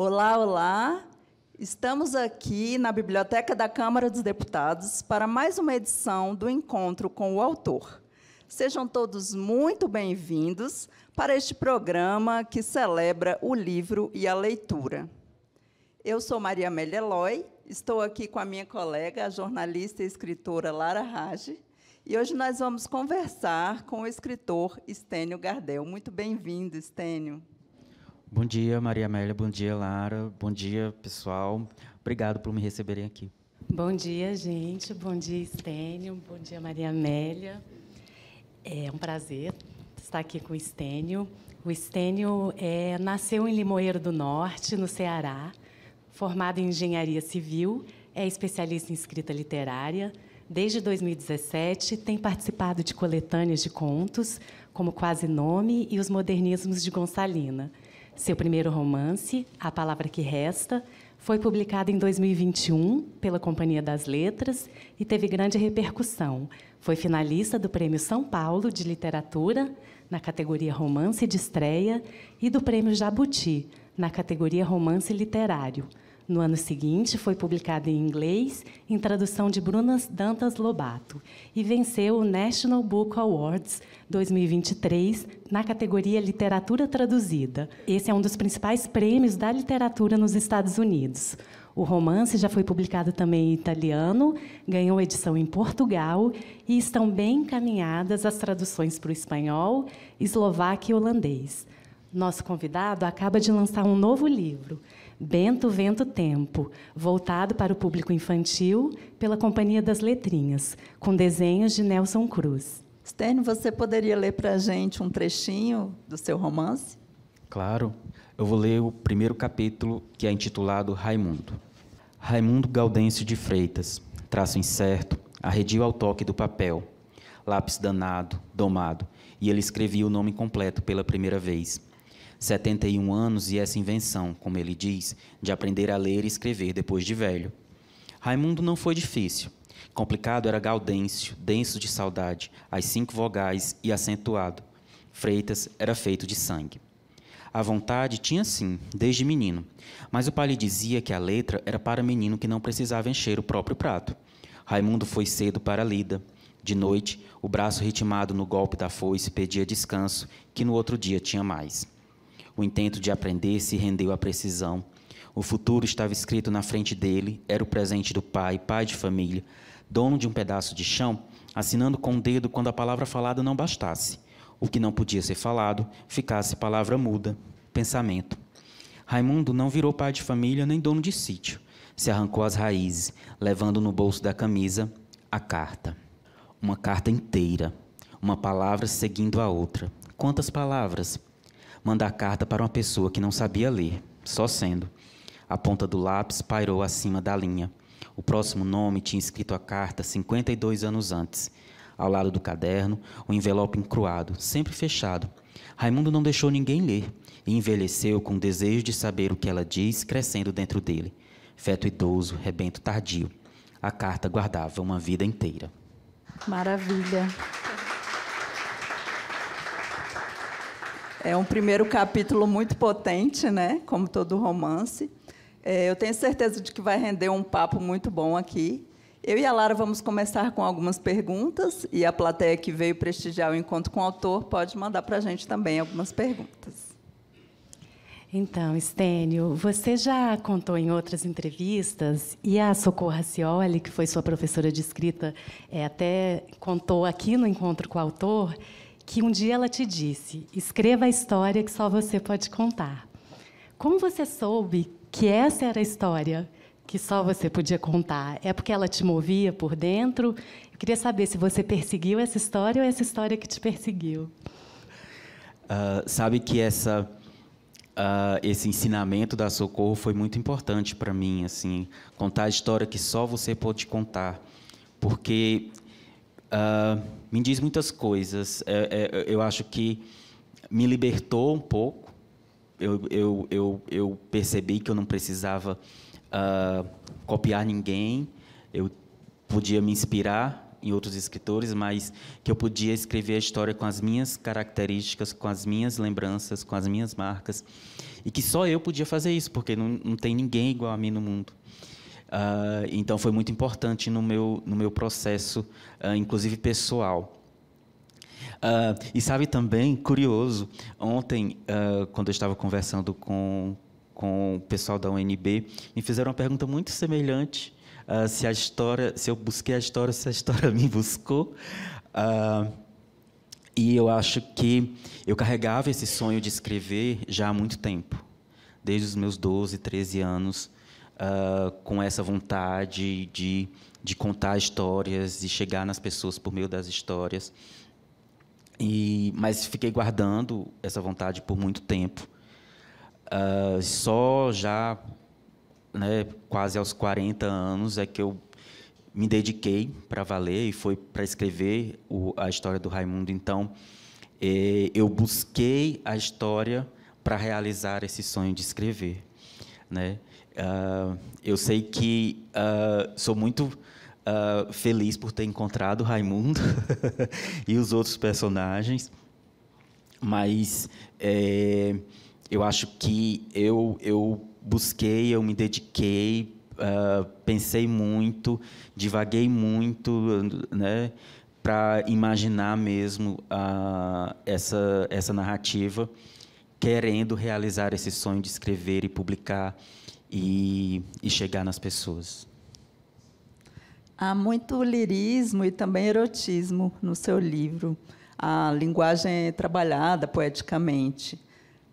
Olá, olá! Estamos aqui na Biblioteca da Câmara dos Deputados para mais uma edição do Encontro com o Autor. Sejam todos muito bem-vindos para este programa que celebra o livro e a leitura. Eu sou Maria Amélia Eloy, estou aqui com a minha colega, a jornalista e escritora Lara Rage, e hoje nós vamos conversar com o escritor Estênio Gardel. Muito bem-vindo, Estênio. Bom dia, Maria Amélia. Bom dia, Lara. Bom dia, pessoal. Obrigado por me receberem aqui. Bom dia, gente. Bom dia, Estênio. Bom dia, Maria Amélia. É um prazer estar aqui com o Estênio. O Estênio nasceu em Limoeiro do Norte, no Ceará, formado em Engenharia Civil, é especialista em escrita literária. Desde 2017, tem participado de coletâneas de contos, como Quase Nome e Os Modernismos de Gonçalina. Seu primeiro romance, A Palavra que Resta, foi publicado em 2021 pela Companhia das Letras e teve grande repercussão. Foi finalista do Prêmio São Paulo de Literatura, na categoria Romance de Estreia, e do Prêmio Jabuti, na categoria Romance Literário. No ano seguinte, foi publicado em inglês, em tradução de Bruna Dantas Lobato, e venceu o National Book Awards 2023 na categoria Literatura Traduzida. Esse é um dos principais prêmios da literatura nos Estados Unidos. O romance já foi publicado também em italiano, ganhou edição em Portugal e estão bem encaminhadas as traduções para o espanhol, eslovaco e holandês. Nosso convidado acaba de lançar um novo livro, Bento, Vento, Tempo, voltado para o público infantil pela Companhia das Letrinhas, com desenhos de Nelson Cruz. Estênio, você poderia ler para a gente um trechinho do seu romance? Claro. Eu vou ler o primeiro capítulo, que é intitulado Raimundo. Raimundo Gaudêncio de Freitas, traço incerto, arredio ao toque do papel. Lápis danado, domado, e ele escrevia o nome completo pela primeira vez. 71 anos e essa invenção, como ele diz, de aprender a ler e escrever depois de velho. Raimundo não foi difícil. Complicado era Gaudêncio, denso de saudade, as 5 vogais e acentuado. Freitas era feito de sangue. A vontade tinha sim, desde menino, mas o pai lhe dizia que a letra era para menino que não precisava encher o próprio prato. Raimundo foi cedo para a lida. De noite, o braço ritmado no golpe da foice pedia descanso, que no outro dia tinha mais. O intento de aprender se rendeu à precisão. O futuro estava escrito na frente dele, era o presente do pai, pai de família, dono de um pedaço de chão, assinando com o dedo quando a palavra falada não bastasse. O que não podia ser falado, ficasse palavra muda, pensamento. Raimundo não virou pai de família nem dono de sítio. Se arrancou as raízes, levando no bolso da camisa a carta. Uma carta inteira, uma palavra seguindo a outra. Quantas palavras? Mandar carta para uma pessoa que não sabia ler, só sendo. A ponta do lápis pairou acima da linha. O próximo nome tinha escrito a carta 52 anos antes. Ao lado do caderno, o envelope encruado, sempre fechado. Raimundo não deixou ninguém ler e envelheceu com o desejo de saber o que ela diz, crescendo dentro dele. Feto idoso, rebento tardio. A carta guardava uma vida inteira. Maravilha. É um primeiro capítulo muito potente, né? Como todo romance. Eu tenho certeza de que vai render um papo muito bom aqui. Eu e a Lara vamos começar com algumas perguntas, e a plateia que veio prestigiar o encontro com o autor pode mandar para a gente também algumas perguntas. Então, Estênio, você já contou em outras entrevistas, e a Socorro Racioli, que foi sua professora de escrita, até contou aqui no encontro com o autor, que um dia ela te disse: escreva a história que só você pode contar. Como você soube que essa era a história que só você podia contar? É porque ela te movia por dentro? Eu queria saber se você perseguiu essa história ou essa história que te perseguiu. Sabe que esse ensinamento da Socorro foi muito importante para mim, assim, contar a história que só você pode contar, porque me diz muitas coisas. Eu acho que me libertou um pouco. Eu percebi que eu não precisava copiar ninguém. Eu podia me inspirar em outros escritores, mas que eu podia escrever a história com as minhas características, com as minhas lembranças, com as minhas marcas, e que só eu podia fazer isso, porque não tem ninguém igual a mim no mundo. Então, foi muito importante no meu processo, inclusive pessoal. E sabe também, curioso, ontem, quando eu estava conversando com o pessoal da UNB, me fizeram uma pergunta muito semelhante, se eu busquei a história, se a história me buscou. E eu acho que eu carregava esse sonho de escrever já há muito tempo, desde os meus 12, 13 anos, com essa vontade de contar histórias, de chegar nas pessoas por meio das histórias. Mas fiquei guardando essa vontade por muito tempo. Só já, né, quase aos 40 anos é que eu me dediquei para valer e foi para escrever a história do Raimundo. Então, eu busquei a história para realizar esse sonho de escrever, né? Eu sei que sou muito feliz por ter encontrado o Raimundo e os outros personagens, mas eu acho que eu busquei, eu me dediquei, pensei muito, divaguei muito, né, para imaginar mesmo essa narrativa, querendo realizar esse sonho de escrever e publicar e chegar nas pessoas. Há muito lirismo e também erotismo no seu livro. A linguagem é trabalhada poeticamente.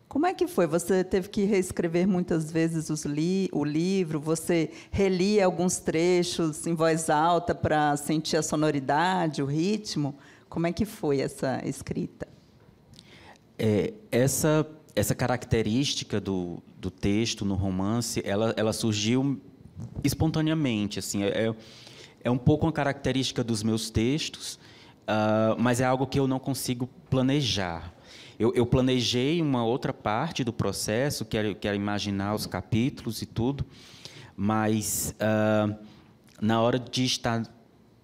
Como é que foi? Você teve que reescrever muitas vezes o livro? Você relia alguns trechos em voz alta para sentir a sonoridade, o ritmo? Como é que foi essa escrita? Essa característica do texto no romance, ela surgiu espontaneamente, assim, é um pouco uma característica dos meus textos, mas é algo que eu não consigo planejar. Eu planejei uma outra parte do processo, que era imaginar os capítulos e tudo, mas na hora de estar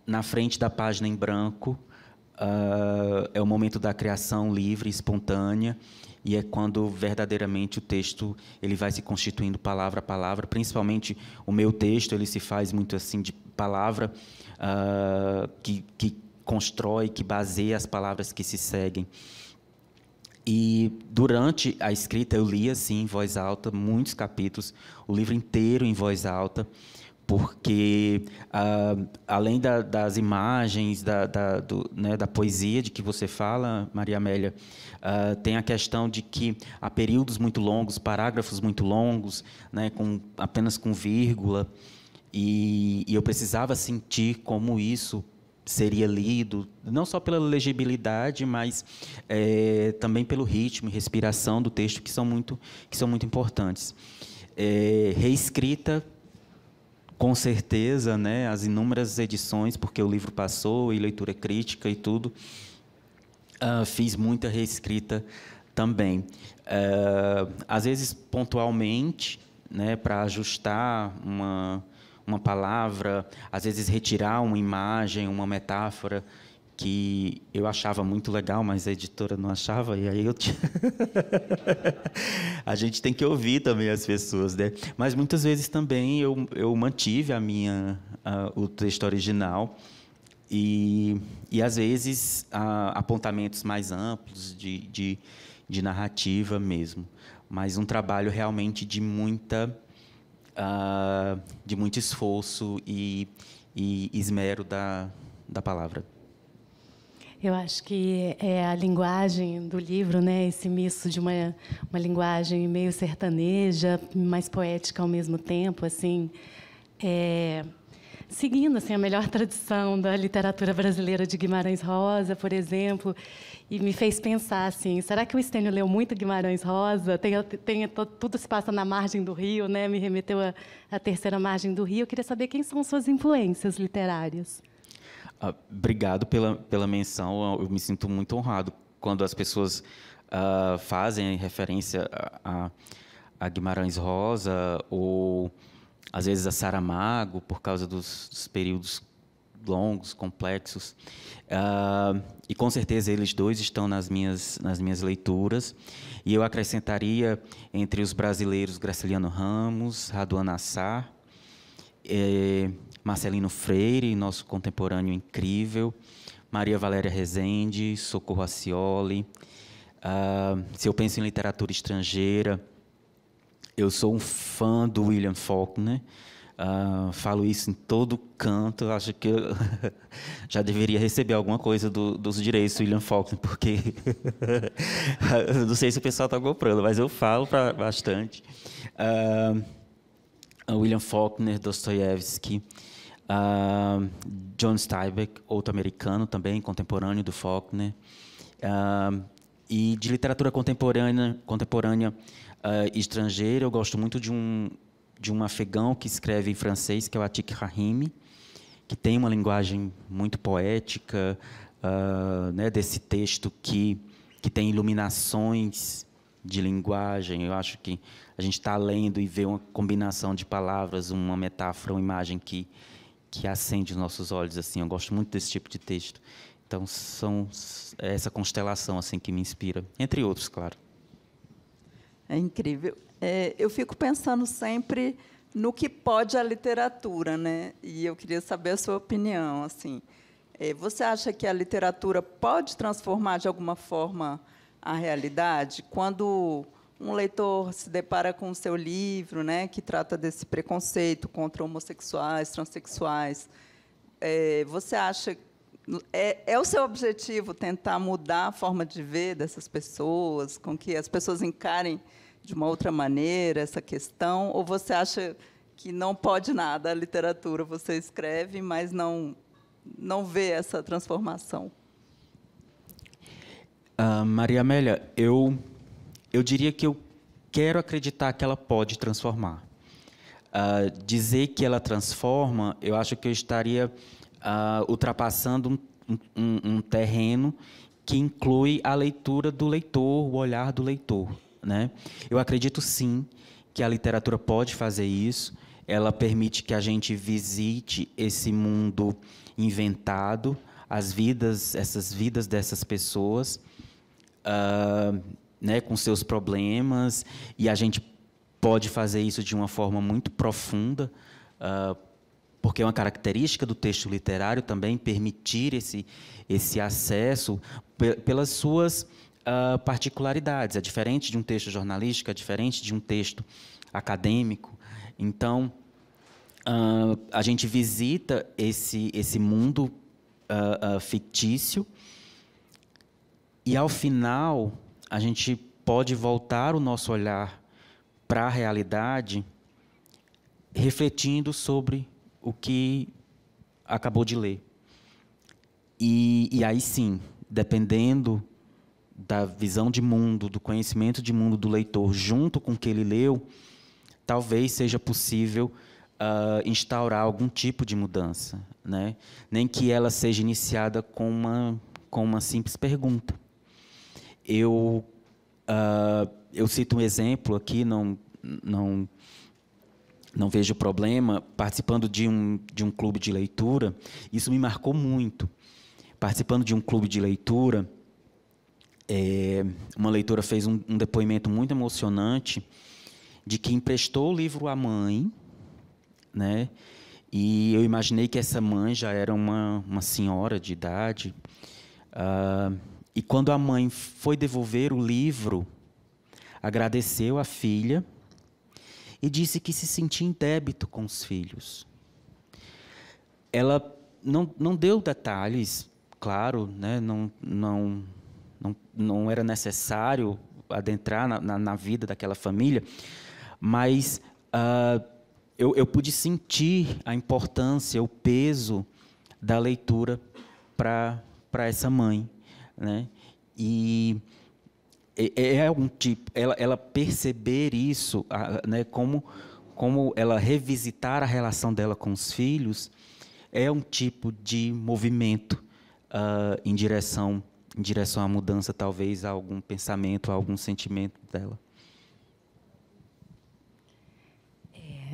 na frente da página em branco, é o momento da criação livre, espontânea, e é quando verdadeiramente o texto ele vai se constituindo palavra a palavra. Principalmente o meu texto, ele se faz muito assim de palavra que constrói, que baseia as palavras que se seguem. E durante a escrita eu li assim em voz alta muitos capítulos, o livro inteiro em voz alta, porque além das imagens, da poesia de que você fala, Maria Amélia, tem a questão de que há períodos muito longos, parágrafos muito longos, né, apenas com vírgula, e eu precisava sentir como isso seria lido, não só pela legibilidade, mas também pelo ritmo e respiração do texto, que são muito importantes. Reescrita, com certeza, né, as inúmeras edições, porque o livro passou, e leitura crítica e tudo. Fiz muita reescrita também. Às vezes, pontualmente, né, para ajustar uma palavra, às vezes retirar uma imagem, uma metáfora que eu achava muito legal, mas a editora não achava, e aí a gente tem que ouvir também as pessoas, né? Mas muitas vezes também eu mantive o texto original e às vezes apontamentos mais amplos de narrativa mesmo, mas um trabalho realmente de muito esforço e esmero da palavra. Eu acho que a linguagem do livro, né, esse misto de uma linguagem meio sertaneja, mais poética ao mesmo tempo, assim, seguindo assim a melhor tradição da literatura brasileira de Guimarães Rosa, por exemplo, e me fez pensar assim: será que o Estênio leu muito Guimarães Rosa? Tudo se passa na margem do rio, né? Me remeteu à terceira margem do rio. Eu queria saber quem são suas influências literárias. Obrigado pela menção. Eu me sinto muito honrado quando as pessoas fazem referência a Guimarães Rosa ou, às vezes, a Saramago, por causa dos períodos longos, complexos. E, com certeza, eles dois estão nas minhas leituras. E eu acrescentaria, entre os brasileiros, Graciliano Ramos, Raduan Nassar, Marcelino Freire, nosso contemporâneo incrível, Maria Valéria Rezende, Socorro Acioli. Se eu penso em literatura estrangeira, eu sou um fã do William Faulkner. Falo isso em todo canto. Acho que eu já deveria receber alguma coisa dos direitos do William Faulkner, porque não sei se o pessoal está comprando, mas eu falo bastante. William Faulkner, Dostoiévski, John Steinbeck, outro americano também, contemporâneo do Faulkner. E de literatura contemporânea estrangeira, eu gosto muito de um afegão que escreve em francês, que é o Atik Rahimi, que tem uma linguagem muito poética, né, desse texto que tem iluminações de linguagem. Eu acho que a gente está lendo e vê uma combinação de palavras, uma metáfora, uma imagem que acende os nossos olhos. Assim. Eu gosto muito desse tipo de texto. Então, é essa constelação assim, que me inspira, entre outros, claro. É incrível. Eu fico pensando sempre no que pode a literatura, né? E eu queria saber a sua opinião. Assim, você acha que a literatura pode transformar, de alguma forma, a realidade? Quando um leitor se depara com o seu livro, né, que trata desse preconceito contra homossexuais, transexuais, você acha... É o seu objetivo tentar mudar a forma de ver dessas pessoas, com que as pessoas encarem de uma outra maneira essa questão, ou você acha que não pode nada a literatura, você escreve, mas não vê essa transformação? Maria Amélia, eu diria que eu quero acreditar que ela pode transformar. Dizer que ela transforma, eu acho que eu estaria ultrapassando um terreno que inclui a leitura do leitor, o olhar do leitor, né? Eu acredito, sim, que a literatura pode fazer isso. Ela permite que a gente visite esse mundo inventado, essas vidas dessas pessoas, né, com seus problemas, e a gente pode fazer isso de uma forma muito profunda, porque é uma característica do texto literário também permitir esse acesso pelas suas particularidades. É diferente de um texto jornalístico, é diferente de um texto acadêmico. Então, a gente visita esse mundo fictício e, ao final, a gente pode voltar o nosso olhar para a realidade refletindo sobre o que acabou de ler. E aí, sim, dependendo da visão de mundo, do conhecimento de mundo do leitor, junto com o que ele leu, talvez seja possível instaurar algum tipo de mudança, né? Nem que ela seja iniciada com uma simples pergunta. Eu cito um exemplo aqui, não vejo problema, participando de um clube de leitura. Isso me marcou muito. Participando de um clube de leitura, uma leitora fez um depoimento muito emocionante de que emprestou o livro à mãe, né? E eu imaginei que essa mãe já era uma senhora de idade. E quando a mãe foi devolver o livro, agradeceu a filha e disse que se sentia em débito com os filhos. Ela não deu detalhes, claro, né? Não era necessário adentrar na vida daquela família, mas eu pude sentir a importância, o peso da leitura para essa mãe, né? E é algum tipo, ela perceber isso, né, como ela revisitar a relação dela com os filhos, é um tipo de movimento em direção à mudança, talvez, a algum pensamento, a algum sentimento dela.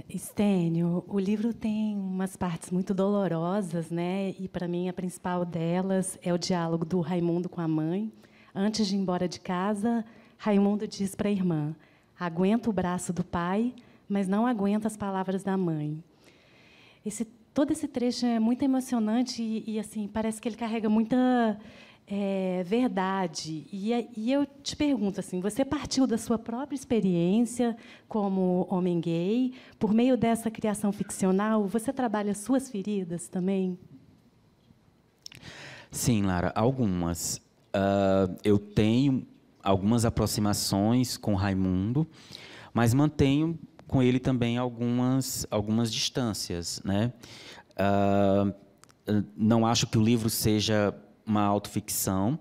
Estênio, o livro tem umas partes muito dolorosas, né? E, para mim, a principal delas é o diálogo do Raimundo com a mãe. Antes de ir embora de casa, Raimundo diz para a irmã: aguenta o braço do pai, mas não aguenta as palavras da mãe. Todo esse trecho é muito emocionante e assim, parece que ele carrega muita verdade. E eu te pergunto, assim, você partiu da sua própria experiência como homem gay? Por meio dessa criação ficcional, você trabalha suas feridas também? Sim, Lara, algumas. Eu tenho algumas aproximações com Raimundo, mas mantenho com ele também algumas distâncias, né? Não acho que o livro seja uma autoficção,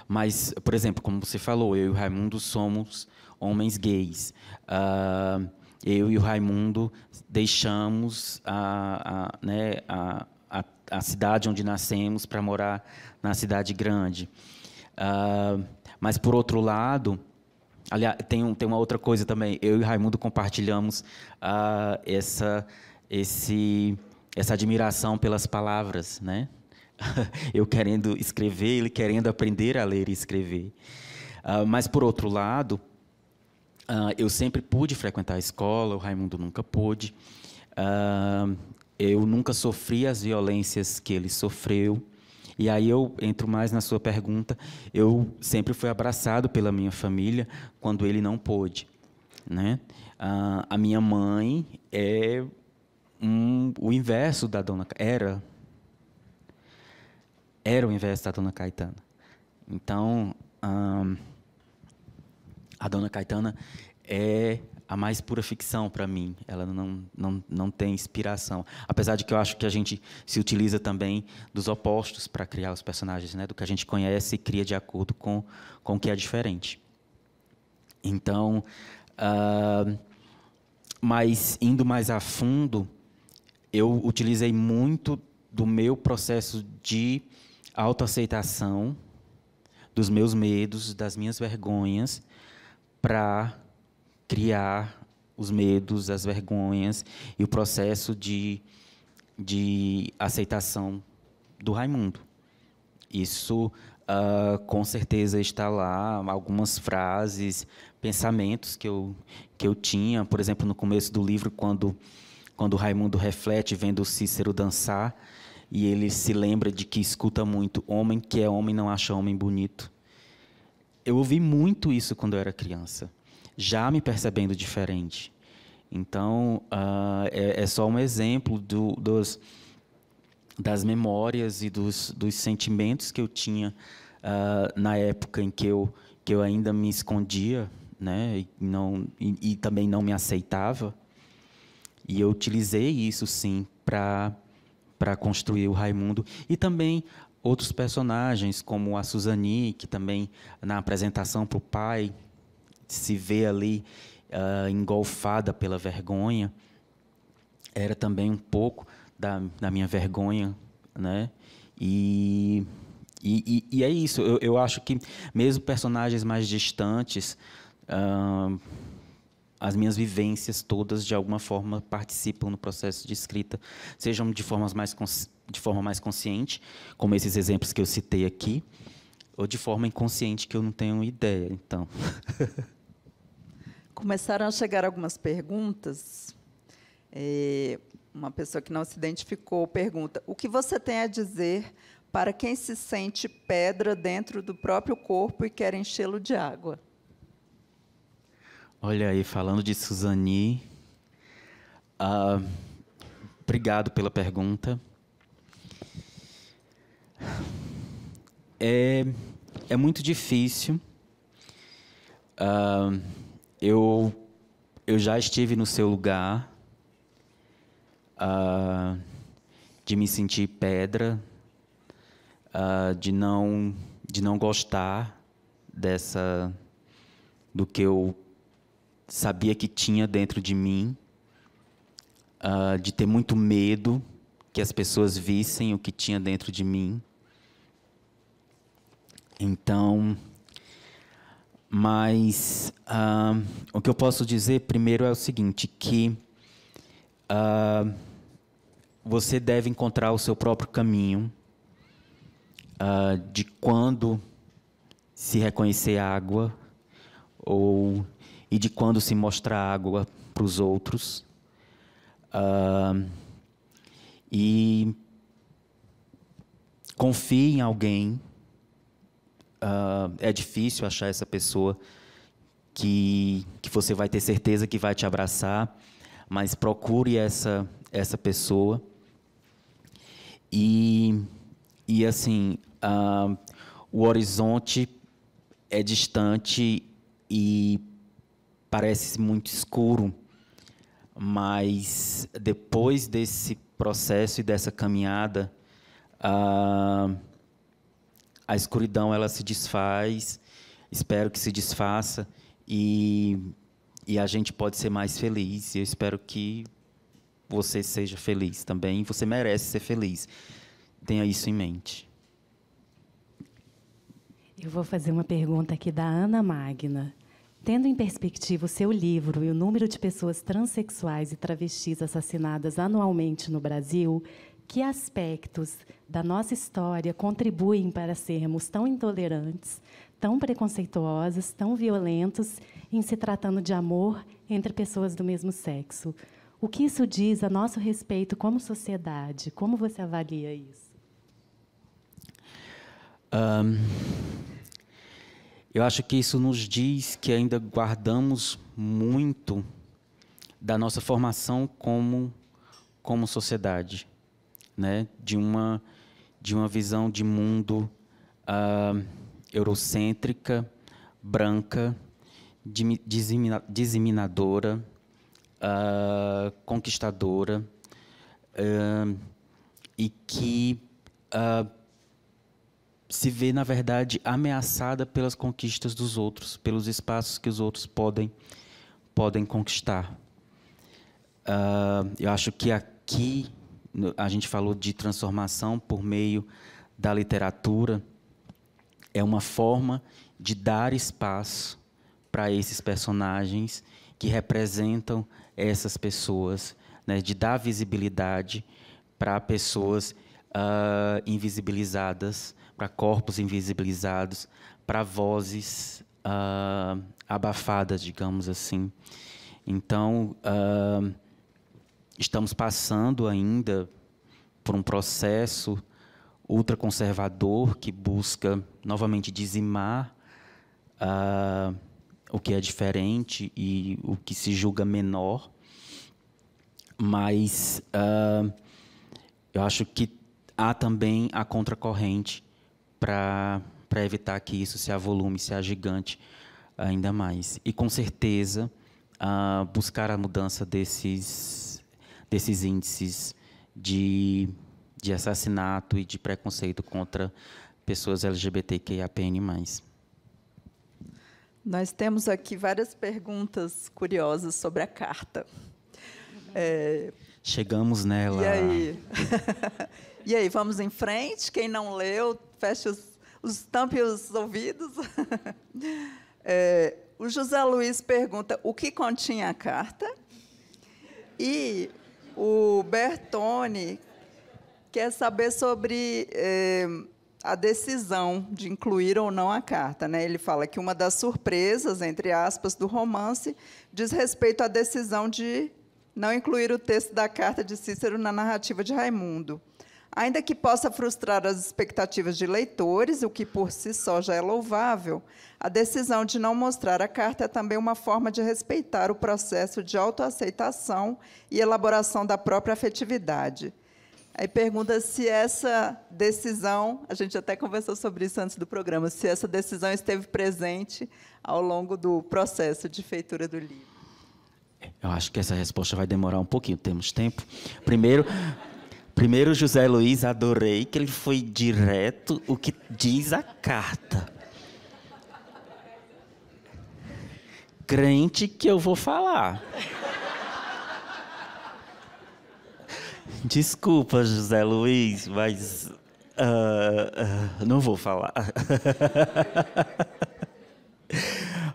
mas, por exemplo, como você falou, eu e o Raimundo somos homens gays. Eu e o Raimundo deixamos a cidade onde nascemos para morar na cidade grande. Mas, por outro lado, aliás, tem uma outra coisa também. Eu e o Raimundo compartilhamos essa admiração pelas palavras, né? Eu querendo escrever, ele querendo aprender a ler e escrever. Mas, por outro lado, eu sempre pude frequentar a escola, o Raimundo nunca pôde. Eu nunca sofri as violências que ele sofreu. E aí eu entro mais na sua pergunta. Eu sempre fui abraçado pela minha família quando ele não pôde, né? A minha mãe é o inverso da dona... Era o inverso da dona Caetana. Então, a dona Caetana é a mais pura ficção para mim. Ela não tem inspiração. Apesar de que eu acho que a gente se utiliza também dos opostos para criar os personagens, né? Do que a gente conhece e cria de acordo com o que é diferente. Então, mas indo mais a fundo, eu utilizei muito do meu processo de autoaceitação, dos meus medos, das minhas vergonhas, para criar os medos, as vergonhas e o processo de aceitação do Raimundo. Isso, com certeza, está lá, algumas frases, pensamentos que eu tinha. Por exemplo, no começo do livro, quando o Raimundo reflete vendo o Cícero dançar, e ele se lembra de que escuta muito: homem que é homem não acha homem bonito. Eu ouvi muito isso quando eu era criança, já me percebendo diferente. Então, é só um exemplo das memórias e dos sentimentos que eu tinha na época em que eu ainda me escondia, né, e também não me aceitava. E eu utilizei isso, sim, para construir o Raimundo. E também outros personagens, como a Suzani, que também, na apresentação para o pai, se vê ali engolfada pela vergonha. Era também um pouco da minha vergonha, né? E é isso. Eu acho que, mesmo personagens mais distantes, as minhas vivências todas, de alguma forma, participam no processo de escrita, sejam de forma mais consciente, como esses exemplos que eu citei aqui, ou de forma inconsciente, que eu não tenho ideia. Então, começaram a chegar algumas perguntas. Uma pessoa que não se identificou pergunta: o que você tem a dizer para quem se sente pedra dentro do próprio corpo e quer enchê-lo de água? Olha aí, falando de Suzani, obrigado pela pergunta. É muito difícil. Eu já estive no seu lugar, de me sentir pedra, de não gostar do que eu sabia que tinha dentro de mim, de ter muito medo que as pessoas vissem o que tinha dentro de mim. Então, mas o que eu posso dizer primeiro é o seguinte, que você deve encontrar o seu próprio caminho de quando se reconhecer água e de quando se mostrar água para os outros. E confie em alguém. É difícil achar essa pessoa que você vai ter certeza que vai te abraçar, mas procure essa pessoa. E assim, o horizonte é distante e parece muito escuro, mas depois desse processo e dessa caminhada, a escuridão ela se desfaz, espero que se desfaça, e a gente pode ser mais feliz. E eu espero que você seja feliz também. Você merece ser feliz. Tenha isso em mente. Eu vou fazer uma pergunta aqui da Ana Magna. Tendo em perspectiva o seu livro e o número de pessoas transexuais e travestis assassinadas anualmente no Brasil, que aspectos da nossa história contribuem para sermos tão intolerantes, tão preconceituosos, tão violentos, em se tratando de amor entre pessoas do mesmo sexo? O que isso diz a nosso respeito como sociedade? Como você avalia isso? Eu acho que isso nos diz que ainda guardamos muito da nossa formação como sociedade, né? De uma visão de mundo eurocêntrica, branca, disseminadora, conquistadora, e que se vê, na verdade, ameaçada pelas conquistas dos outros, pelos espaços que os outros podem conquistar. Eu acho que aqui a gente falou de transformação por meio da literatura. É uma forma de dar espaço para esses personagens que representam essas pessoas, né? De dar visibilidade para pessoas invisibilizadas, para corpos invisibilizados, para vozes abafadas, digamos assim. Então, estamos passando ainda por um processo ultraconservador que busca novamente dizimar o que é diferente e o que se julga menor. Mas eu acho que há também a contracorrente para evitar que isso se avolume, se agigante ainda mais. E, com certeza, buscar a mudança desses índices de assassinato e de preconceito contra pessoas LGBTQIAPN+. Nós temos aqui várias perguntas curiosas sobre a carta. Chegamos nela. E aí? E aí, vamos em frente? Quem não leu, feche tampe os ouvidos. O José Luiz pergunta o que continha a carta. E o Bertone quer saber sobre a decisão de incluir ou não a carta, né? Ele fala que uma das surpresas, entre aspas, do romance diz respeito à decisão de não incluir o texto da carta de Cícero na narrativa de Raimundo. Ainda que possa frustrar as expectativas de leitores, o que por si só já é louvável, a decisão de não mostrar a carta é também uma forma de respeitar o processo de autoaceitação e elaboração da própria afetividade. Aí pergunta se essa decisão, a gente até conversou sobre isso antes do programa, se essa decisão esteve presente ao longo do processo de feitura do livro. Eu acho que essa resposta vai demorar um pouquinho, temos tempo. Primeiro, José Luiz, adorei que ele foi direto o que diz a carta. Crente que eu vou falar. Desculpa, José Luiz, mas não vou falar.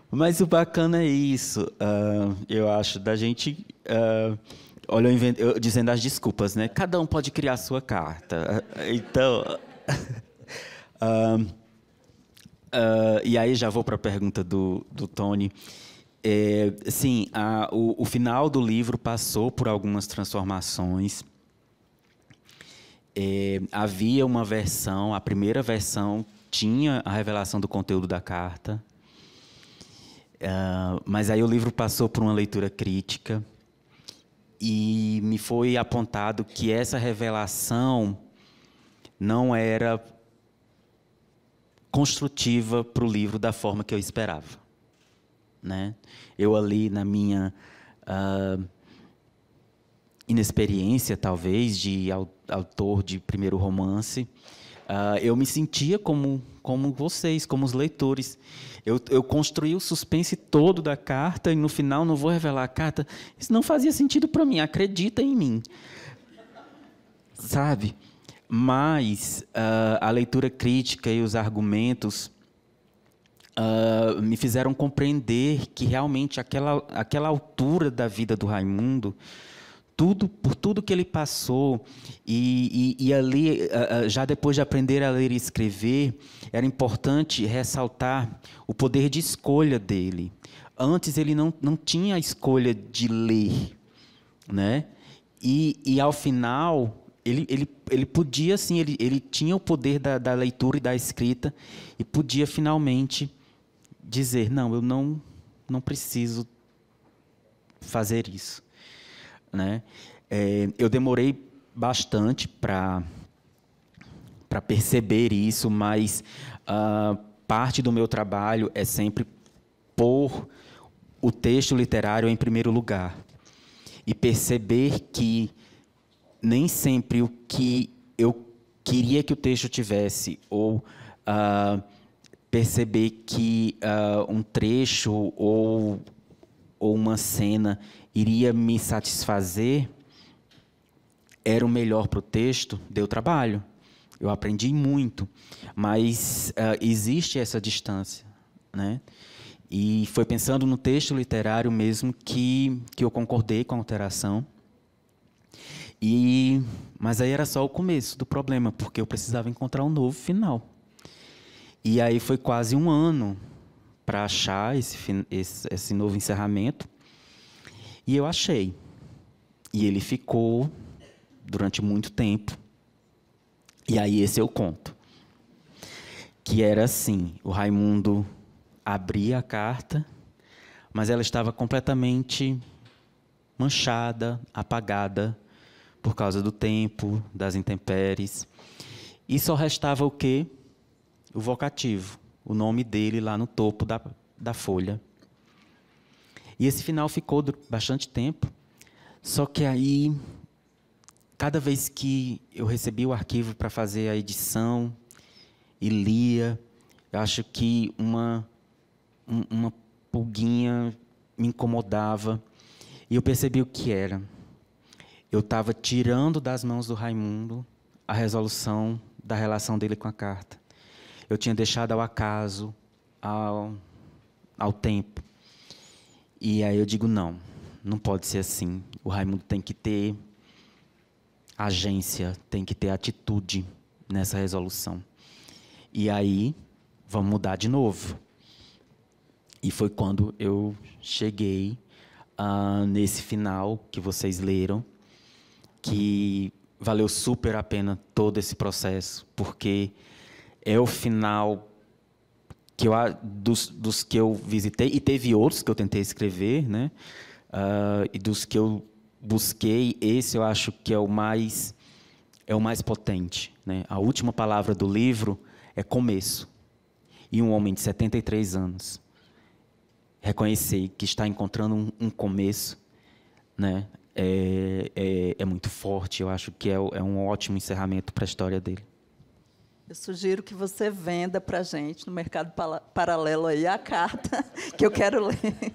Mas o bacana é isso, eu acho, da gente Olha, eu dizendo as desculpas, né? Cada um pode criar a sua carta. Então... e aí já vou para a pergunta do Tony. Sim, o final do livro passou por algumas transformações. Havia uma versão, a primeira versão tinha a revelação do conteúdo da carta, mas aí o livro passou por uma leitura crítica e me foi apontado que essa revelação não era construtiva para o livro da forma que eu esperava, né? Eu ali, na minha inexperiência, talvez, de autor de primeiro romance, eu me sentia como vocês, como os leitores. Eu construí o suspense todo da carta e, no final, não vou revelar a carta. Isso não fazia sentido para mim, acredita em mim. Sabe? Mas a leitura crítica e os argumentos me fizeram compreender que, realmente, aquela altura da vida do Raimundo, por tudo que ele passou, e ali, já depois de aprender a ler e escrever, era importante ressaltar o poder de escolha dele. Antes, ele não tinha a escolha de ler, né? E ao final, ele podia, sim, ele tinha o poder da leitura e da escrita, e podia, finalmente, dizer, não, eu não preciso fazer isso. Né? Eu demorei bastante para perceber isso, mas parte do meu trabalho é sempre pôr o texto literário em primeiro lugar e perceber que nem sempre o que eu queria que o texto tivesse, ou perceber que um trecho ou uma cena iria me satisfazer, era o melhor para o texto, deu trabalho. Eu aprendi muito, mas existe essa distância, né? E foi pensando no texto literário mesmo que eu concordei com a alteração. Mas aí era só o começo do problema, porque eu precisava encontrar um novo final. E aí foi quase um ano para achar esse novo encerramento. E eu achei. E ele ficou durante muito tempo. E aí esse eu conto. Que era assim, o Raimundo abria a carta, mas ela estava completamente manchada, apagada, por causa do tempo, das intempéries. E só restava o quê? O vocativo, o nome dele lá no topo da folha. E esse final ficou bastante tempo, só que aí, cada vez que eu recebia o arquivo para fazer a edição e lia, eu acho que uma pulguinha me incomodava, e eu percebi o que era. Eu estava tirando das mãos do Raimundo a resolução da relação dele com a carta. Eu tinha deixado ao acaso, ao tempo. E aí eu digo, não pode ser assim. O Raimundo tem que ter agência, tem que ter atitude nessa resolução. E aí, vamos mudar de novo. E foi quando eu cheguei nesse final que vocês leram, que valeu super a pena todo esse processo, porque é o final que dos que eu visitei, e teve outros que eu tentei escrever, né? E dos que eu busquei, esse eu acho que é o mais potente, né? A última palavra do livro é começo. E um homem de 73 anos reconhecer que está encontrando um começo, né? É muito forte. Eu acho que é um ótimo encerramento para a história dele. Eu sugiro que você venda para a gente, no mercado paralelo, aí, a carta que eu quero ler.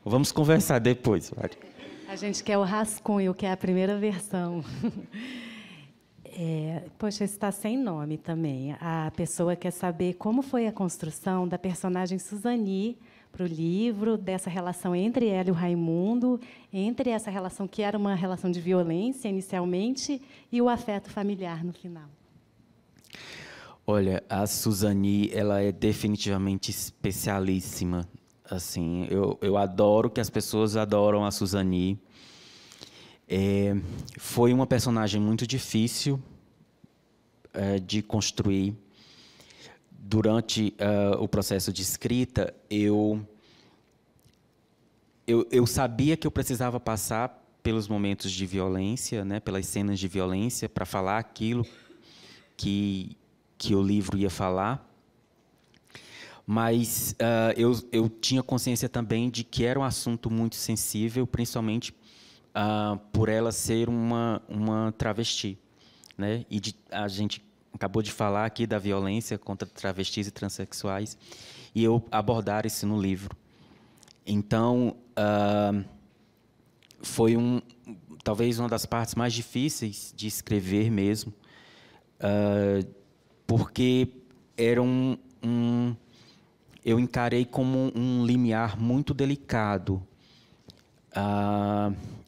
Vamos conversar depois, Mari. A gente quer o rascunho, que é a primeira versão. Poxa, está sem nome também. A pessoa quer saber como foi a construção da personagem Suzani para o livro, dessa relação entre ela e o Raimundo, entre essa relação que era uma relação de violência inicialmente e o afeto familiar no final. Olha, a Suzani, ela é definitivamente especialíssima. Assim, eu adoro que as pessoas adoram a Suzani. Foi uma personagem muito difícil de construir. Durante o processo de escrita, eu sabia que eu precisava passar pelos momentos de violência, né, pelas cenas de violência, para falar aquilo que o livro ia falar. Mas eu tinha consciência também de que era um assunto muito sensível, principalmente por ela ser uma travesti, né? E a gente acabou de falar aqui da violência contra travestis e transexuais, e eu abordar isso no livro. Então, foi talvez uma das partes mais difíceis de escrever mesmo, porque era eu encarei como um limiar muito delicado,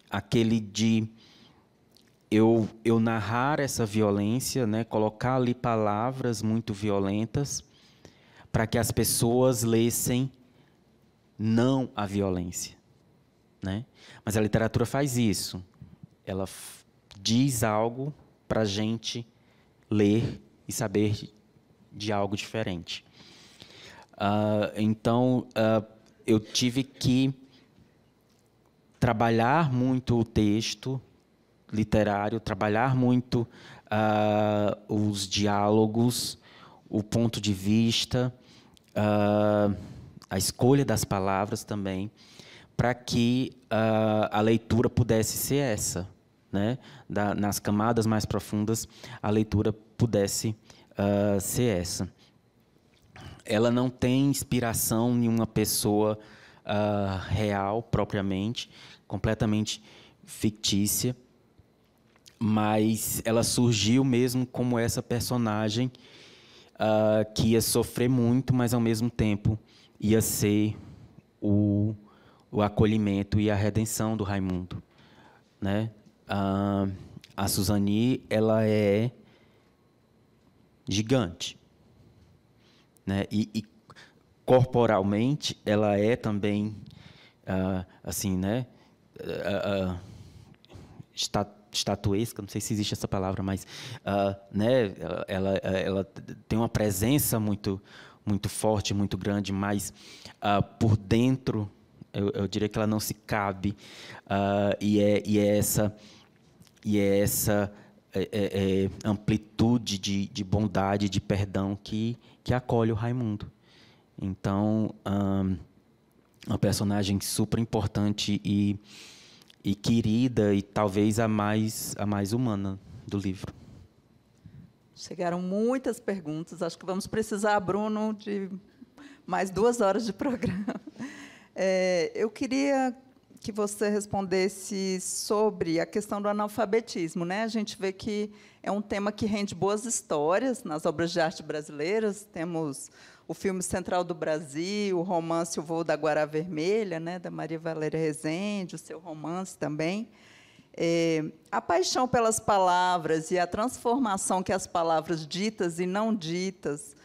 aquele de eu narrar essa violência, né, colocar ali palavras muito violentas para que as pessoas lessem não à violência, né? Mas a literatura faz isso. Ela diz algo para a gente ler e saber de algo diferente. Então, eu tive que trabalhar muito o texto literário, trabalhar muito os diálogos, o ponto de vista, a escolha das palavras também, para que a leitura pudesse ser essa, né? Nas camadas mais profundas, a leitura pudesse ser essa. Ela não tem inspiração em uma pessoa real, propriamente, completamente fictícia, mas ela surgiu mesmo como essa personagem que ia sofrer muito, mas, ao mesmo tempo, ia ser o acolhimento e a redenção do Raimundo, né? A Suzani, ela é gigante, né? E corporalmente, ela é também, assim, né? Estatuesca, não sei se existe essa palavra, mas né, ela tem uma presença muito forte, muito grande, mas por dentro eu diria que ela não se cabe, e é essa amplitude de bondade, de perdão que acolhe o Raimundo. Então, uma personagem super importante e querida, e talvez a mais humana do livro. Chegaram muitas perguntas. Acho que vamos precisar, Bruno, de mais 2 horas de programa. Eu queria que você respondesse sobre a questão do analfabetismo, né? A gente vê que é um tema que rende boas histórias nas obras de arte brasileiras. Temos o filme Central do Brasil, o romance O Voo da Guará Vermelha, né, da Maria Valéria Rezende, o seu romance também. A paixão pelas palavras e a transformação que as palavras ditas e não ditas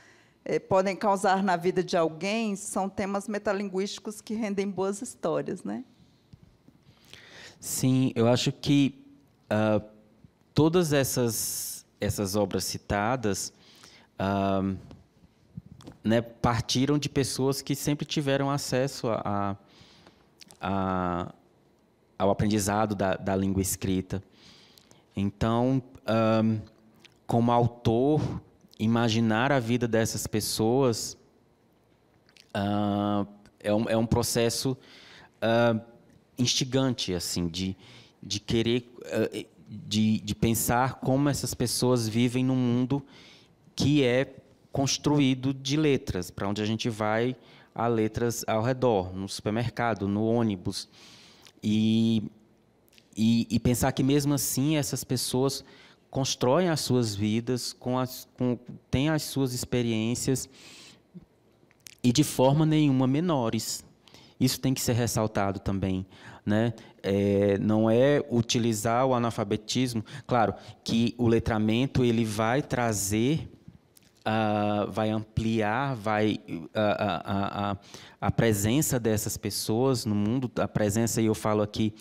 podem causar na vida de alguém são temas metalinguísticos que rendem boas histórias, né? Sim, eu acho que todas essas obras citadas né, partiram de pessoas que sempre tiveram acesso ao aprendizado da língua escrita. Então, como autor, imaginar a vida dessas pessoas é um processo instigante, assim, de querer, de pensar como essas pessoas vivem num mundo que é construído de letras, para onde a gente vai, há letras ao redor, no supermercado, no ônibus. E pensar que, mesmo assim, essas pessoas constroem as suas vidas, têm as suas experiências e, de forma nenhuma, menores. Isso tem que ser ressaltado também, né? Não é utilizar o analfabetismo. Claro que o letramento ele vai trazer, vai ampliar, a presença dessas pessoas no mundo. A presença, e eu falo aqui,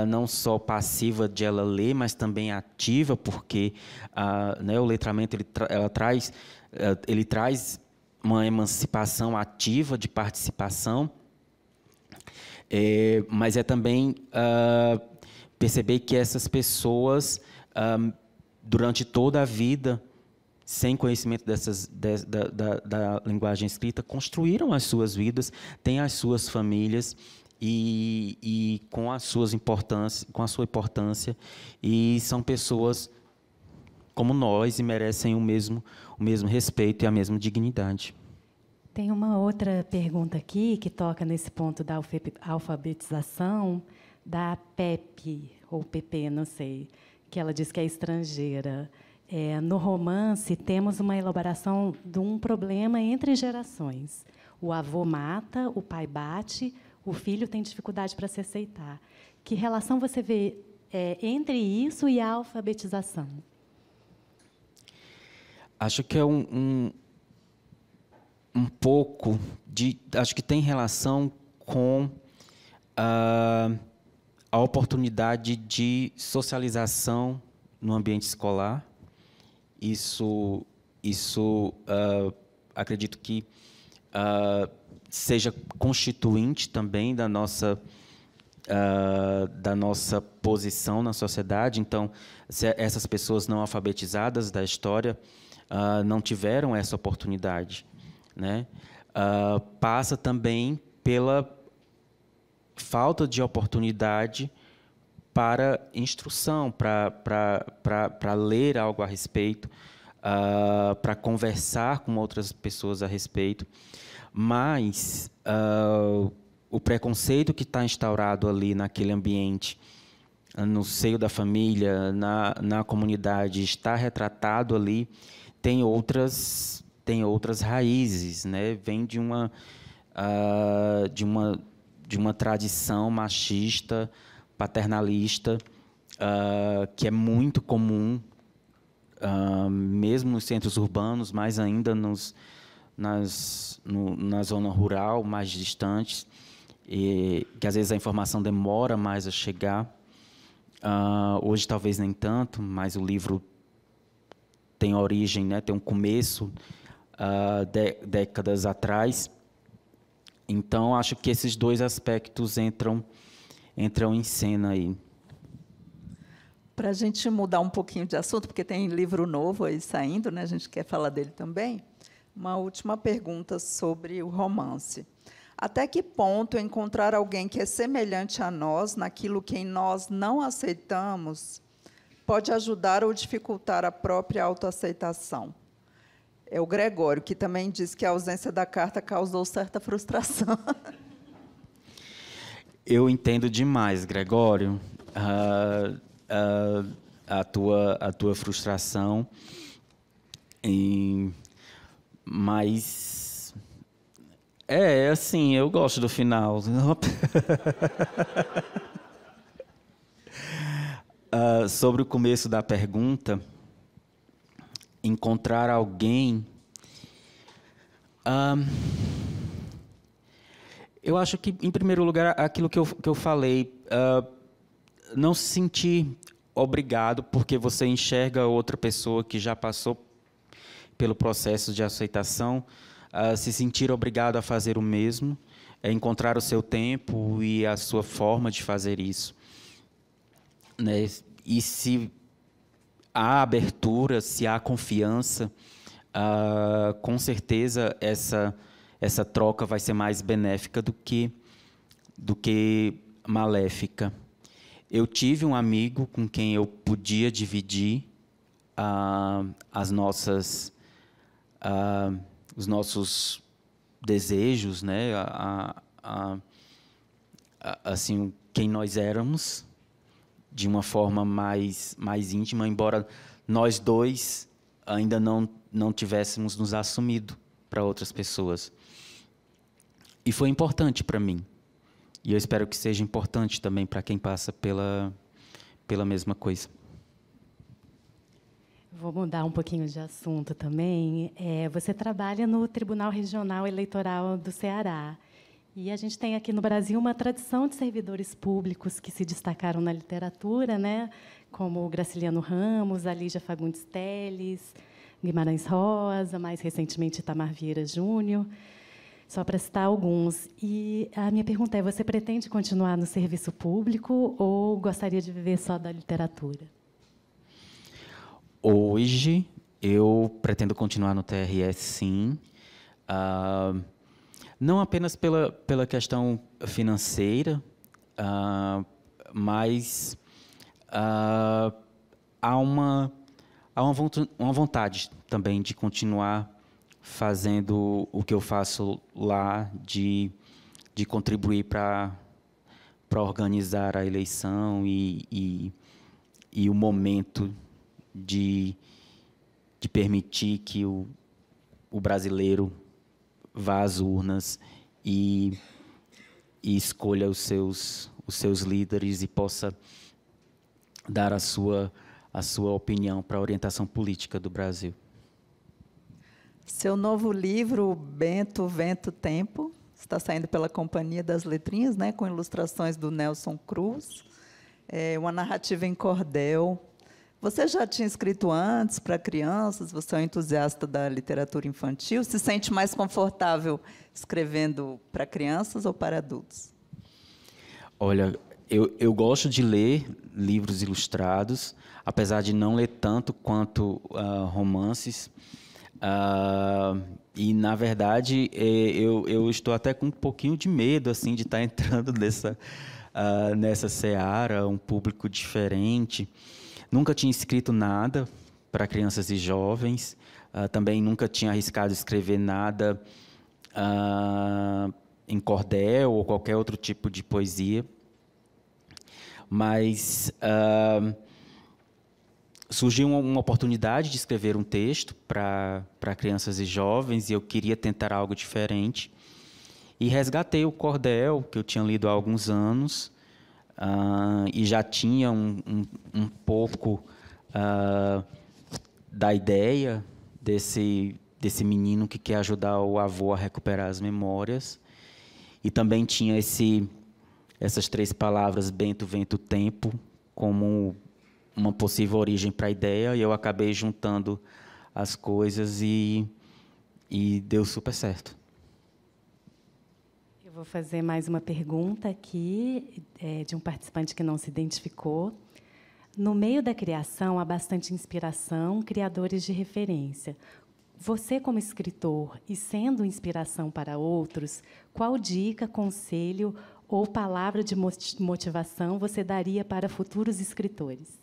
não só passiva de ela ler, mas também ativa, porque né, o letramento ele traz uma emancipação ativa de participação. Mas é também perceber que essas pessoas, durante toda a vida, sem conhecimento da linguagem escrita, construíram as suas vidas, têm as suas famílias e com a sua importância, e são pessoas como nós e merecem o mesmo respeito e a mesma dignidade. Tem uma outra pergunta aqui que toca nesse ponto da alfabetização da Pepe, ou Pepe, não sei, que ela diz que é estrangeira. No romance, temos uma elaboração de um problema entre gerações. O avô mata, o pai bate, o filho tem dificuldade para se aceitar. Que relação você vê entre isso e a alfabetização? Acho que é um pouco de... Acho que tem relação com a oportunidade de socialização no ambiente escolar. Isso acredito que seja constituinte também da nossa posição na sociedade. Então, se essas pessoas não alfabetizadas da história não tiveram essa oportunidade, né? Passa também pela falta de oportunidade para instrução, para ler algo a respeito, para conversar com outras pessoas a respeito. Mas o preconceito que está instaurado ali naquele ambiente, no seio da família, na comunidade, está retratado ali, tem outras raízes, né? Vem de uma tradição machista, paternalista, que é muito comum, mesmo nos centros urbanos, mais ainda na zona rural, mais distantes, que às vezes a informação demora mais a chegar. Hoje talvez nem tanto, mas o livro tem origem, né, tem um começo décadas atrás. Então, acho que esses dois aspectos entram em cena aí. Para a gente mudar um pouquinho de assunto, porque tem livro novo aí saindo, né? A gente quer falar dele também. Uma última pergunta sobre o romance. Até que ponto encontrar alguém que é semelhante a nós naquilo que em nós não aceitamos pode ajudar ou dificultar a própria autoaceitação? É o Gregório, que também diz que a ausência da carta causou certa frustração. Eu entendo demais, Gregório, a tua frustração, mas assim, eu gosto do final. Sobre o começo da pergunta, encontrar alguém, eu acho que, em primeiro lugar, aquilo que eu falei, não se sentir obrigado porque você enxerga outra pessoa que já passou pelo processo de aceitação, se sentir obrigado a fazer o mesmo, encontrar o seu tempo e a sua forma de fazer isso, né? E se há abertura, se há confiança, com certeza essa troca vai ser mais benéfica do que maléfica. Eu tive um amigo com quem eu podia dividir os nossos desejos, né? Assim, quem nós éramos, de uma forma mais íntima, embora nós dois ainda não tivéssemos nos assumido para outras pessoas. E foi importante para mim. E eu espero que seja importante também para quem passa pela mesma coisa. Vou mudar um pouquinho de assunto também. Você trabalha no Tribunal Regional Eleitoral do Ceará. E a gente tem aqui no Brasil uma tradição de servidores públicos que se destacaram na literatura, né? Como Graciliano Ramos, Alígia Fagundes Telles, Guimarães Rosa, mais recentemente Itamar Vieira Júnior, só para citar alguns. E a minha pergunta é, você pretende continuar no serviço público ou gostaria de viver só da literatura? Hoje, eu pretendo continuar no TRS, sim. Não apenas pela questão financeira, mas há uma vontade também de continuar fazendo o que eu faço lá, de contribuir para organizar a eleição e o momento de permitir que o brasileiro vá às urnas e escolha os seus líderes e possa dar a sua opinião para a orientação política do Brasil. Seu novo livro, Bento, Vento, Tempo, está saindo pela Companhia das Letrinhas, né, com ilustrações do Nelson Cruz, uma narrativa em cordel. Você já tinha escrito antes para crianças? Você é um entusiasta da literatura infantil? Se sente mais confortável escrevendo para crianças ou para adultos? Olha, eu gosto de ler livros ilustrados, apesar de não ler tanto quanto romances. E, na verdade, eu estou até com um pouquinho de medo assim, de estar entrando nessa seara, um público diferente. Nunca tinha escrito nada para crianças e jovens, também nunca tinha arriscado escrever nada em cordel ou qualquer outro tipo de poesia. Mas surgiu uma oportunidade de escrever um texto para crianças e jovens, e eu queria tentar algo diferente. E resgatei o cordel, que eu tinha lido há alguns anos, e já tinha um pouco da ideia desse menino que quer ajudar o avô a recuperar as memórias. E também tinha essas 3 palavras, Bento, Vento, Tempo, como uma possível origem para a ideia, e eu acabei juntando as coisas e deu super certo. Eu vou fazer mais uma pergunta aqui, de um participante que não se identificou. No meio da criação, há bastante inspiração, criadores de referência. Você, como escritor, e sendo inspiração para outros, qual dica, conselho ou palavra de motivação você daria para futuros escritores?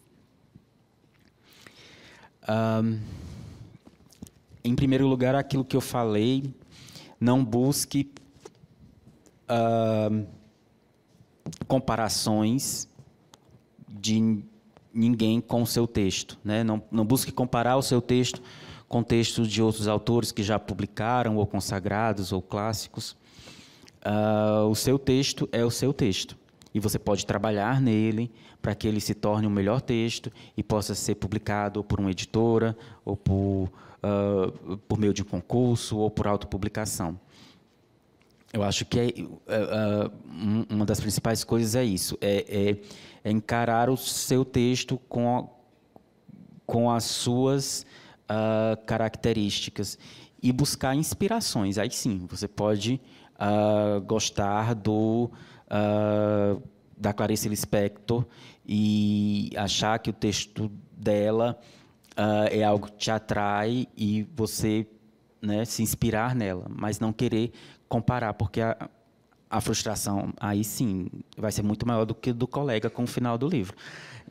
Em primeiro lugar, aquilo que eu falei, não busque comparações de ninguém com o seu texto, né? Não busque comparar o seu texto com textos de outros autores que já publicaram, ou consagrados, ou clássicos. O seu texto é o seu texto, e você pode trabalhar nele para que ele se torne um melhor texto e possa ser publicado ou por uma editora, ou por meio de um concurso, ou por autopublicação. Eu acho que uma das principais coisas é isso, é encarar o seu texto com as suas características e buscar inspirações. Aí sim, você pode gostar da Clarice Lispector e achar que o texto dela é algo que te atrai e você, né, se inspirar nela, mas não querer comparar, porque a frustração, aí sim, vai ser muito maior do que do colega com o final do livro.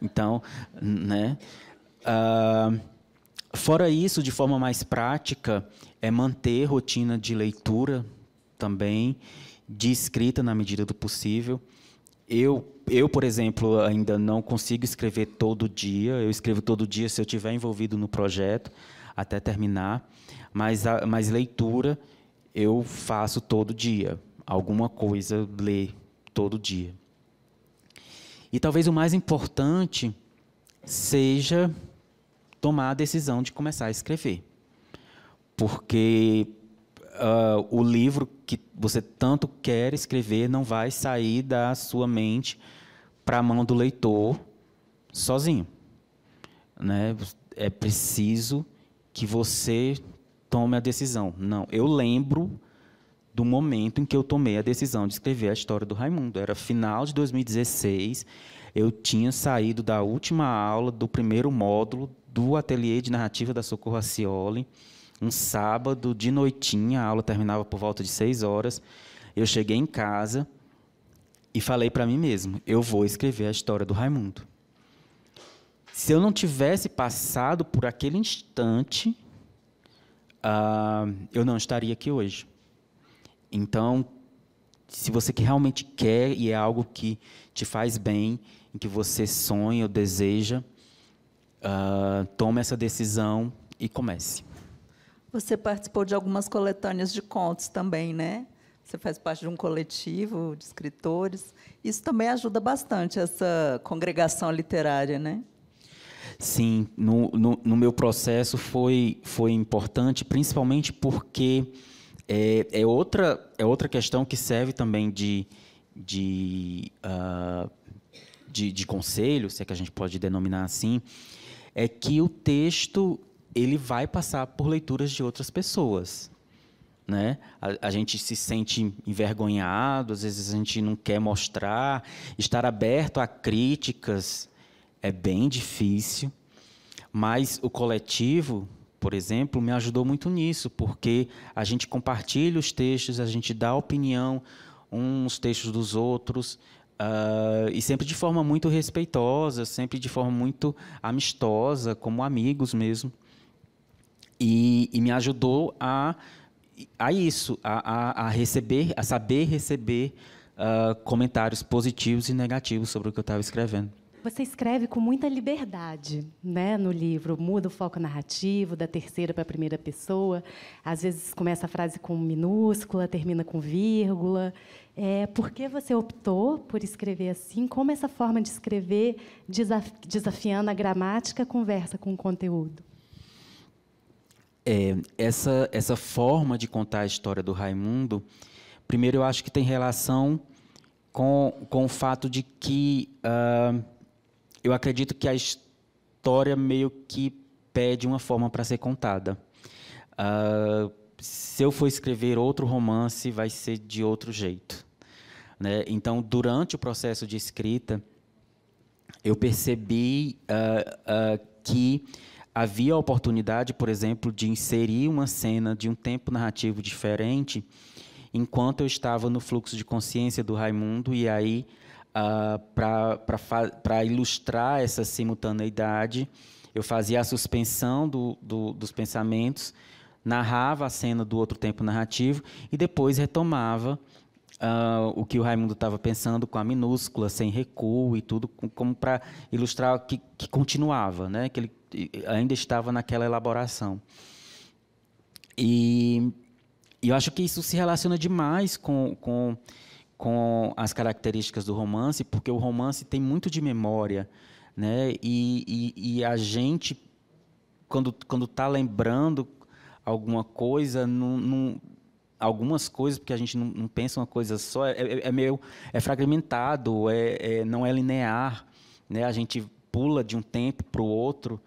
Então, né, fora isso, de forma mais prática, é manter rotina de leitura também, de escrita na medida do possível. por exemplo, ainda não consigo escrever todo dia. Eu escrevo todo dia se eu estiver envolvido no projeto, até terminar. Mas leitura eu faço todo dia. Alguma coisa ler todo dia. E talvez o mais importante seja tomar a decisão de começar a escrever. Porque o livro que você tanto quer escrever não vai sair da sua mente para a mão do leitor sozinho, né? É preciso que você tome a decisão. Não, eu lembro do momento em que eu tomei a decisão de escrever a história do Raimundo. Era final de 2016, eu tinha saído da última aula do primeiro módulo do ateliê de narrativa da Socorro Acioli, um sábado de noitinha, a aula terminava por volta de 6 horas. Eu cheguei em casa e falei para mim mesmo, eu vou escrever a história do Raimundo. Se eu não tivesse passado por aquele instante, eu não estaria aqui hoje. Então, se você que realmente quer e é algo que te faz bem, em que você sonha ou deseja, tome essa decisão e comece. Você participou de algumas coletâneas de contos também, né? Você faz parte de um coletivo de escritores. Isso também ajuda bastante, essa congregação literária, né? Sim, no meu processo foi importante, principalmente porque é outra questão que serve também de conselho, se é que a gente pode denominar assim, é que o texto ele vai passar por leituras de outras pessoas, né? A gente se sente envergonhado, às vezes a gente não quer mostrar, estar aberto a críticas é bem difícil, mas o coletivo, por exemplo, me ajudou muito nisso, porque a gente compartilha os textos, a gente dá opinião uns textos dos outros, e sempre de forma muito respeitosa, sempre de forma muito amistosa, como amigos mesmo. E me ajudou a isso, a saber receber comentários positivos e negativos sobre o que eu estava escrevendo. Você escreve com muita liberdade, né, no livro. Muda o foco narrativo da terceira para a primeira pessoa. Às vezes começa a frase com minúscula, termina com vírgula. Por que você optou por escrever assim? Como essa forma de escrever, desafiando a gramática, conversa com o conteúdo? Essa forma de contar a história do Raimundo, primeiro eu acho que tem relação com o fato de que eu acredito que a história meio que pede uma forma para ser contada. Se eu for escrever outro romance, vai ser de outro jeito, né? Então, durante o processo de escrita, eu percebi que havia a oportunidade, por exemplo, de inserir uma cena de um tempo narrativo diferente enquanto eu estava no fluxo de consciência do Raimundo, e aí, para ilustrar essa simultaneidade, eu fazia a suspensão dos pensamentos, narrava a cena do outro tempo narrativo e depois retomava o que o Raimundo estava pensando com a minúscula, sem recuo e tudo, como para ilustrar que continuava, né? Que ele ainda estava naquela elaboração. E eu acho que isso se relaciona demais com as características do romance, porque o romance tem muito de memória, né? E a gente, quando está lembrando alguma coisa, algumas coisas, porque a gente não pensa uma coisa só, é fragmentado, não é linear, né? A gente pula de um tempo para o outro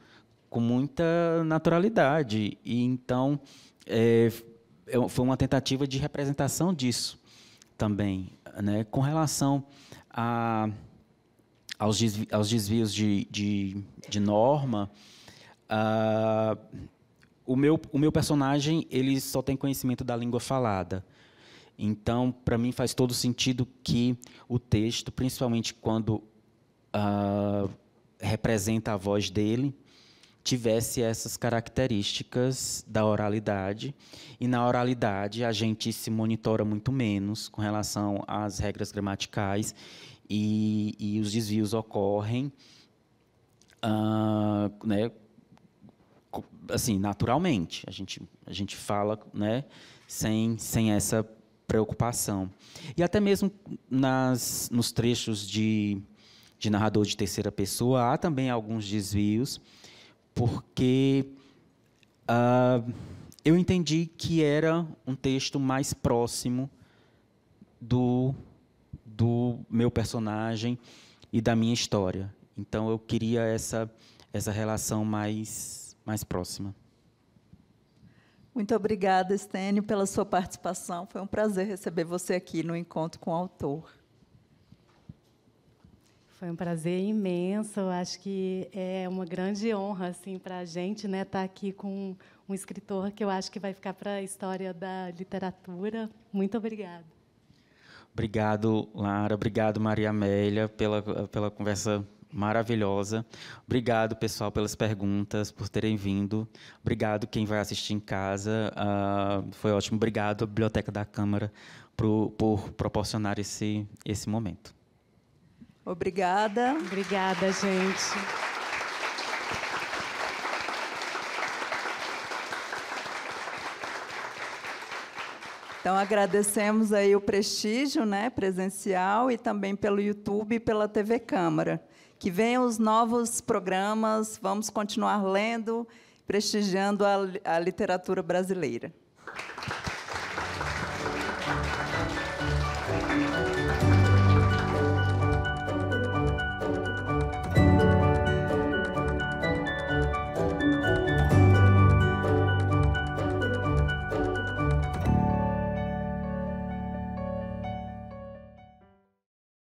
com muita naturalidade. E então foi uma tentativa de representação disso também, né? Com relação aos desvios de norma, o meu personagem ele só tem conhecimento da língua falada. Então, para mim, faz todo sentido que o texto, principalmente quando representa a voz dele, tivesse essas características da oralidade. E na oralidade a gente se monitora muito menos com relação às regras gramaticais e os desvios ocorrem, né, assim, naturalmente. A gente fala, né, sem essa preocupação. E até mesmo nos trechos de narrador de terceira pessoa há também alguns desvios, porque eu entendi que era um texto mais próximo do meu personagem e da minha história. Então, eu queria essa relação mais próxima. Muito obrigada, Estênio, pela sua participação. Foi um prazer receber você aqui no Encontro com o Autor. Foi um prazer imenso. Eu acho que é uma grande honra assim, para a gente, né, estar aqui com um escritor que eu acho que vai ficar para a história da literatura. Muito obrigada. Obrigado, Lara. Obrigado, Maria Amélia, pela conversa maravilhosa. Obrigado, pessoal, pelas perguntas, por terem vindo. Obrigado quem vai assistir em casa. Foi ótimo. Obrigado à Biblioteca da Câmara por proporcionar esse momento. Obrigada. Obrigada, gente. Então, agradecemos aí o prestígio, né, presencial e também pelo YouTube e pela TV Câmara. Que venham os novos programas, vamos continuar lendo, prestigiando a literatura brasileira.